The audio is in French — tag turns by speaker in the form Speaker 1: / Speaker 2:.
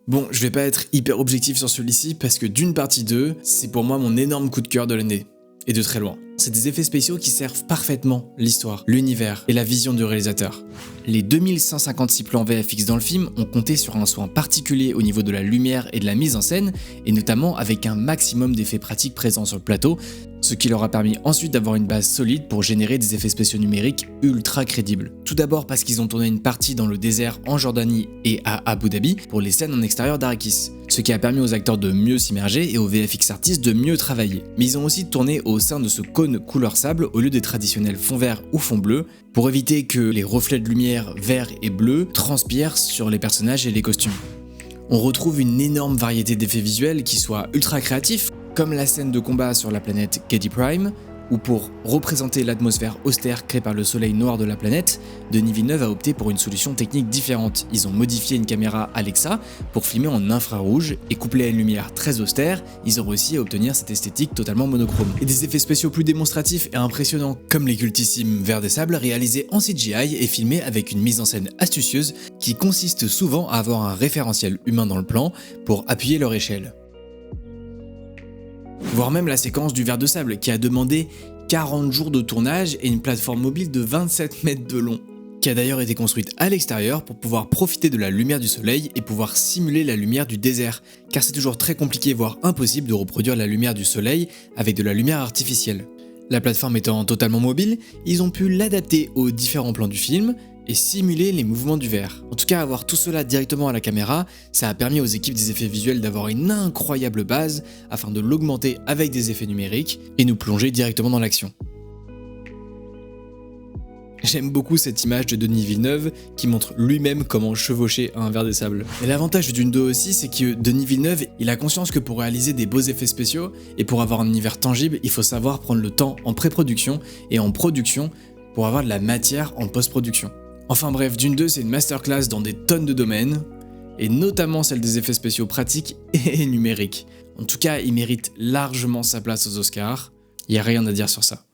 Speaker 1: Bon, je vais pas être hyper objectif sur celui-ci parce que Dune partie 2, c'est pour moi mon énorme coup de cœur de l'année. Et de très loin. C'est des effets spéciaux qui servent parfaitement l'histoire, l'univers et la vision du réalisateur. Les 2156 plans VFX dans le film ont compté sur un soin particulier au niveau de la lumière et de la mise en scène, et notamment avec un maximum d'effets pratiques présents sur le plateau, ce qui leur a permis ensuite d'avoir une base solide pour générer des effets spéciaux numériques ultra crédibles. Tout d'abord parce qu'ils ont tourné une partie dans le désert en Jordanie et à Abu Dhabi pour les scènes en extérieur d'Arrakis, ce qui a permis aux acteurs de mieux s'immerger et aux VFX artistes de mieux travailler. Mais ils ont aussi tourné au sein de ce cône couleur sable au lieu des traditionnels fonds verts ou fonds bleus, pour éviter que les reflets de lumière vert et bleu transpirent sur les personnages et les costumes. On retrouve une énorme variété d'effets visuels qui soient ultra créatifs, comme la scène de combat sur la planète Cady Prime, où pour représenter l'atmosphère austère créée par le soleil noir de la planète, Denis Villeneuve a opté pour une solution technique différente. Ils ont modifié une caméra Alexa pour filmer en infrarouge et couplé à une lumière très austère, ils ont réussi à obtenir cette esthétique totalement monochrome. Et des effets spéciaux plus démonstratifs et impressionnants, comme les cultissimes vers des sables réalisés en CGI et filmés avec une mise en scène astucieuse qui consiste souvent à avoir un référentiel humain dans le plan pour appuyer leur échelle. Voire même la séquence du ver de sable qui a demandé 40 jours de tournage et une plateforme mobile de 27 mètres de long, qui a d'ailleurs été construite à l'extérieur pour pouvoir profiter de la lumière du soleil et pouvoir simuler la lumière du désert, car c'est toujours très compliqué voire impossible de reproduire la lumière du soleil avec de la lumière artificielle. La plateforme étant totalement mobile, ils ont pu l'adapter aux différents plans du film et simuler les mouvements du verre. En tout cas, avoir tout cela directement à la caméra, ça a permis aux équipes des effets visuels d'avoir une incroyable base afin de l'augmenter avec des effets numériques et nous plonger directement dans l'action. J'aime beaucoup cette image de Denis Villeneuve qui montre lui-même comment chevaucher un ver des sables. Et l'avantage de Dune 2 aussi, c'est que Denis Villeneuve, il a conscience que pour réaliser des beaux effets spéciaux et pour avoir un univers tangible, il faut savoir prendre le temps en pré-production et en production pour avoir de la matière en post-production. Enfin bref, Dune 2 c'est une masterclass dans des tonnes de domaines, et notamment celle des effets spéciaux pratiques et numériques. En tout cas, il mérite largement sa place aux Oscars, il n'y a rien à dire sur ça.